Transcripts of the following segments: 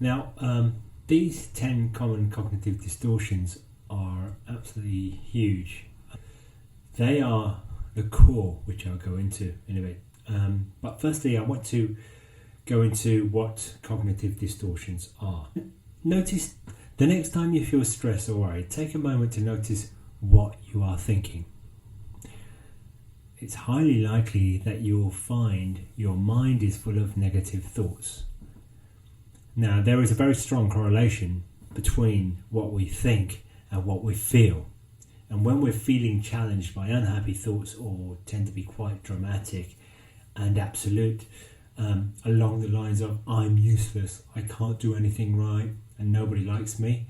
Now, these 10 common cognitive distortions are absolutely huge. They are the core, which I'll go into in a bit. But firstly, I want to go into what cognitive distortions are. Notice the next time you feel stressed or worried, take a moment to notice what you are thinking. It's highly likely that you will find your mind is full of negative thoughts. Now, there is a very strong correlation between what we think and what we feel. And when we're feeling challenged by unhappy thoughts, or tend to be quite dramatic and absolute, along the lines of I'm useless, I can't do anything right, and nobody likes me,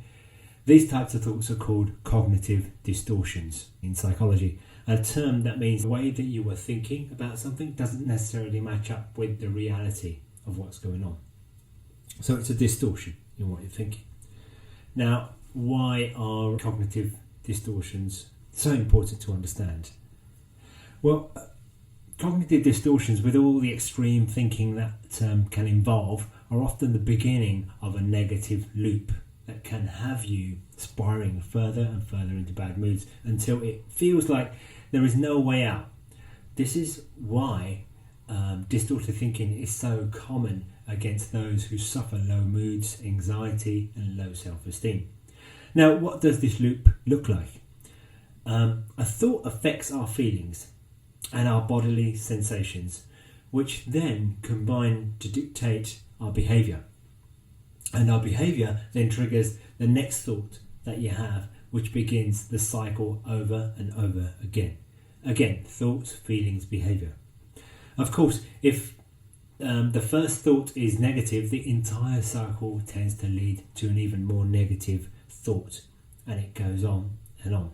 these types of thoughts are called cognitive distortions in psychology. A term that means the way that you were thinking about something doesn't necessarily match up with the reality of what's going on. So it's a distortion in what you're thinking. Now, why are cognitive distortions so important to understand? Well, cognitive distortions, with all the extreme thinking that can involve, are often the beginning of a negative loop that can have you spiraling further and further into bad moods until it feels like there is no way out. This is why distorted thinking is so common against those who suffer low moods, anxiety, and low self-esteem. Now, what does this loop look like? A thought affects our feelings and our bodily sensations, which then combine to dictate our behaviour. And our behaviour then triggers the next thought that you have, which begins the cycle over and over again. Again, thoughts, feelings, behaviour. Of course, if the first thought is negative, the entire cycle tends to lead to an even more negative thought, and it goes on and on.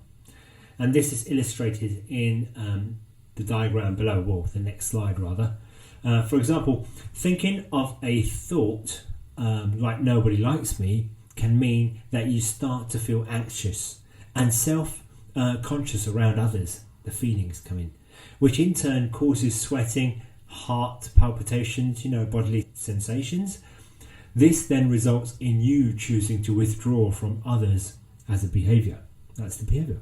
And this is illustrated in the diagram below, well, the next slide rather. For example, thinking of a thought like nobody likes me can mean that you start to feel anxious and self-conscious around others. The feelings come in, which in turn causes sweating, heart palpitations, bodily sensations. This then results in you choosing to withdraw from others as a behaviour. That's the behaviour.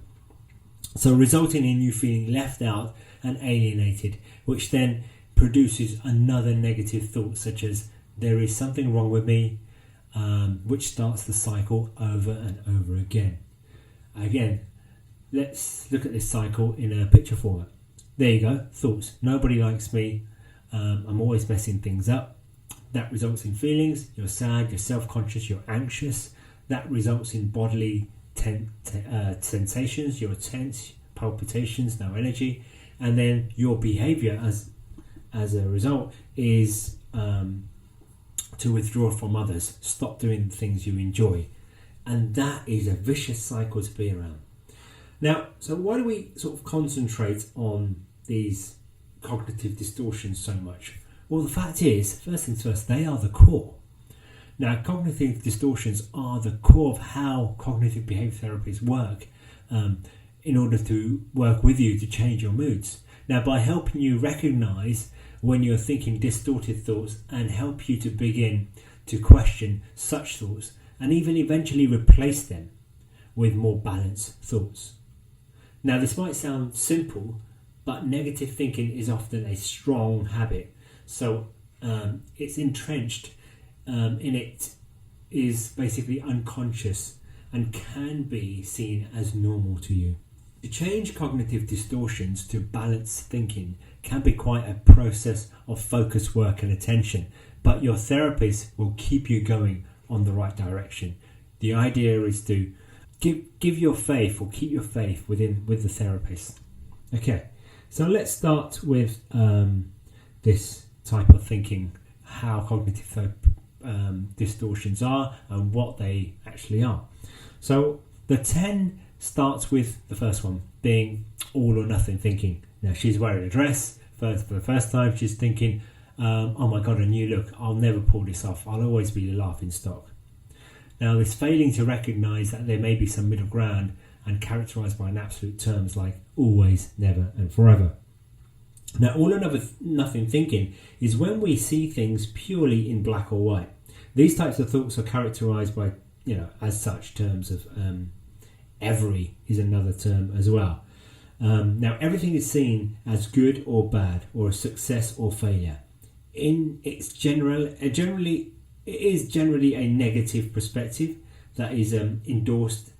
So resulting in you feeling left out and alienated, which then produces another negative thought, such as there is something wrong with me, which starts the cycle over and over again. Again, let's look at this cycle in a picture format. There you go, thoughts. Nobody likes me. I'm always messing things up. That results in feelings. You're sad, you're self-conscious, you're anxious. That results in bodily sensations. You're tense, palpitations, no energy. And then your behaviour as a result is to withdraw from others. Stop doing the things you enjoy. And that is a vicious cycle to be around. Now, so why do we sort of concentrate on these cognitive distortions so much? Well, the fact is, first things first, they are the core. Now, cognitive distortions are the core of how cognitive behaviour therapies work in order to work with you to change your moods. Now, by helping you recognise when you're thinking distorted thoughts and help you to begin to question such thoughts and even eventually replace them with more balanced thoughts. Now, this might sound simple, but negative thinking is often a strong habit. So it's entrenched in it, is basically unconscious and can be seen as normal to you. To change cognitive distortions to balanced thinking can be quite a process of focus, work and attention, but your therapist will keep you going on the right direction. The idea is to give your faith, or keep your faith with the therapist. Okay, so let's start with this type of thinking, how cognitive distortions are and what they actually are. So the 10 starts with the first one being all or nothing thinking. Now, she's wearing a dress for the first time. She's thinking, oh my god, a new look, I'll never pull this off, I'll always be the laughing stock. Now, this failing to recognise that there may be some middle ground and characterised by an absolute terms like always, never and forever. Now, all or nothing thinking is when we see things purely in black or white. These types of thoughts are characterized by, as such, terms of every is another term as well. Now, everything is seen as good or bad, or a success or failure. It is generally a negative perspective that is endorsed,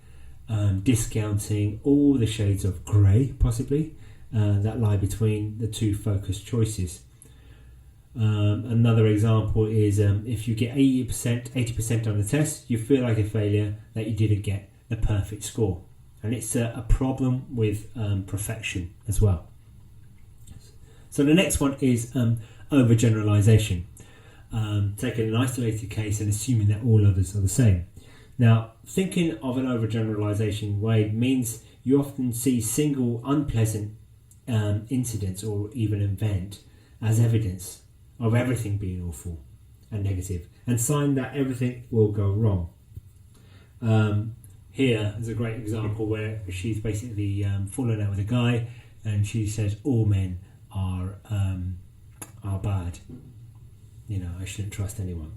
discounting all the shades of grey, possibly, that lie between the two focused choices. Another example is if you get 80% on the test, you feel like a failure that you didn't get the perfect score. And it's a problem with perfection as well. So the next one is overgeneralization. Taking an isolated case and assuming that all others are the same. Now, thinking of an overgeneralization way means you often see single unpleasant incidents or even event as evidence of everything being awful and negative, and sign that everything will go wrong. Here is a great example where she's basically fallen out with a guy, and she says all men are bad. I shouldn't trust anyone.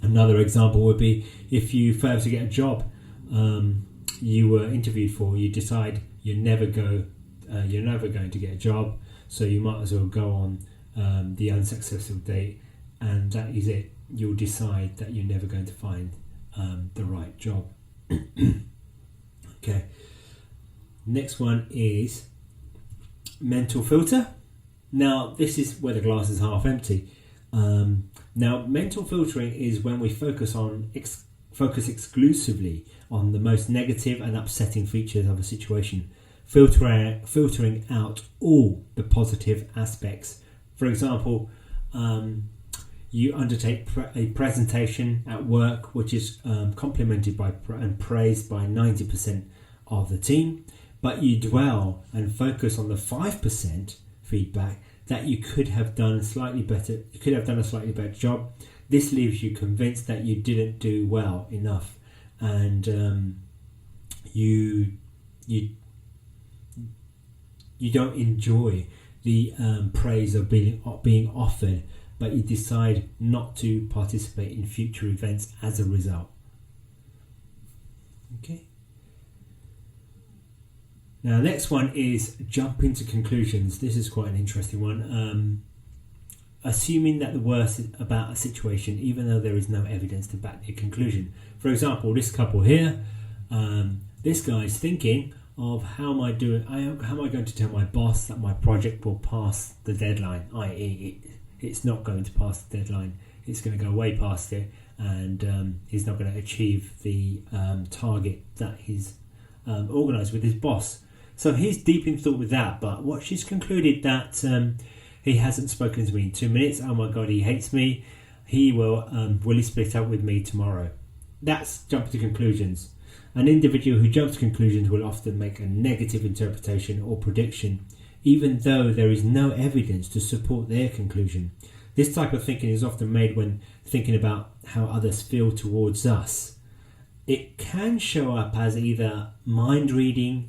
Another example would be if you fail to get a job you were interviewed for, you decide you're never going to get a job, so you might as well go on the unsuccessful date, and that is it. You'll decide that you're never going to find the right job. Okay. Next one is mental filter. Now, this is where the glass is half empty. Now, mental filtering is when we focus exclusively on the most negative and upsetting features of a situation, filtering out all the positive aspects. For example, you undertake a presentation at work which is complimented by and praised by 90% of the team, but you dwell and focus on the 5% feedback that you could have done a slightly better job. This leaves you convinced that you didn't do well enough, and you don't enjoy the praise of being offered, but you decide not to participate in future events as a result. Okay. Now, next one is jumping to conclusions. This is quite an interesting one. Assuming that the worst is about a situation, even though there is no evidence to back their conclusion. For example, this couple here, this guy's thinking of how am I going to tell my boss that my project will pass the deadline, i.e. it's not going to pass the deadline, it's going to go way past it, and he's not going to achieve the target that he's organised with his boss. So he's deep in thought with that, but what she's concluded that he hasn't spoken to me in 2 minutes, oh my god, he hates me, he will he split up with me tomorrow. That's jumping to conclusions. An individual who jumps to conclusions will often make a negative interpretation or prediction, even though there is no evidence to support their conclusion. This type of thinking is often made when thinking about how others feel towards us. It can show up as either mind reading,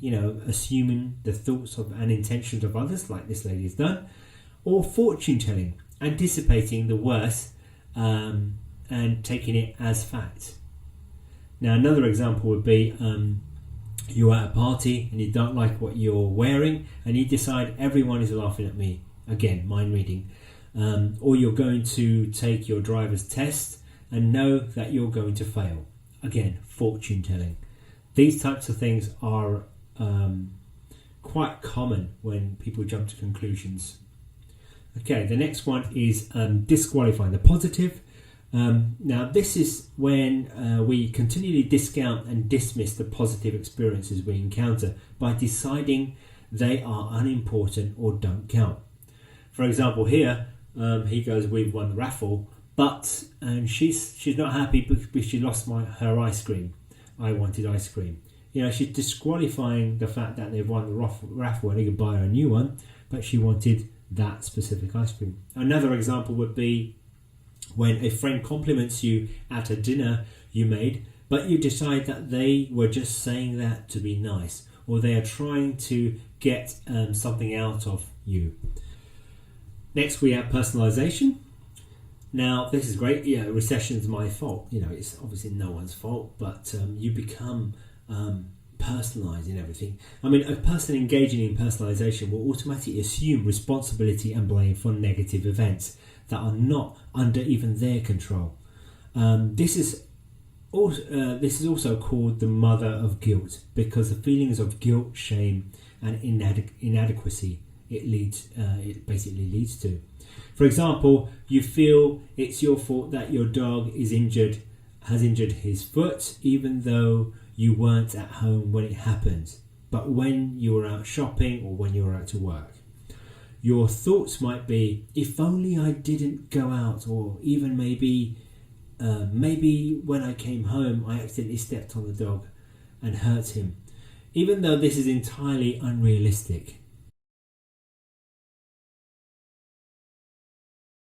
assuming the thoughts of and intentions of others, like this lady has done, or fortune telling, anticipating the worst and taking it as fact. Now, another example would be you're at a party and you don't like what you're wearing, and you decide everyone is laughing at me. Again, mind reading. Or you're going to take your driver's test and know that you're going to fail. Again, fortune telling. These types of things are quite common when people jump to conclusions. Okay, the next one is disqualifying, the positive. Now, this is when we continually discount and dismiss the positive experiences we encounter by deciding they are unimportant or don't count. For example, here he goes, we've won the raffle, and she's not happy because she lost her ice cream. I wanted ice cream. She's disqualifying the fact that they've won the raffle and they could buy her a new one, but she wanted that specific ice cream. Another example would be when a friend compliments you at a dinner you made, but you decide that they were just saying that to be nice, or they are trying to get something out of you. Next, we have personalization. Now, this is great. Yeah, recession's my fault. It's obviously no one's fault, but you become personalising everything. I mean, a person engaging in personalisation will automatically assume responsibility and blame for negative events that are not under even their control. This is also called the mother of guilt, because the feelings of guilt, shame, and inadequacy it basically leads to. For example, you feel it's your fault that your dog has injured his foot, even though you weren't at home when it happened, but when you were out shopping or when you were out to work. Your thoughts might be, if only I didn't go out, or even maybe when I came home I accidentally stepped on the dog and hurt him. Even though this is entirely unrealistic,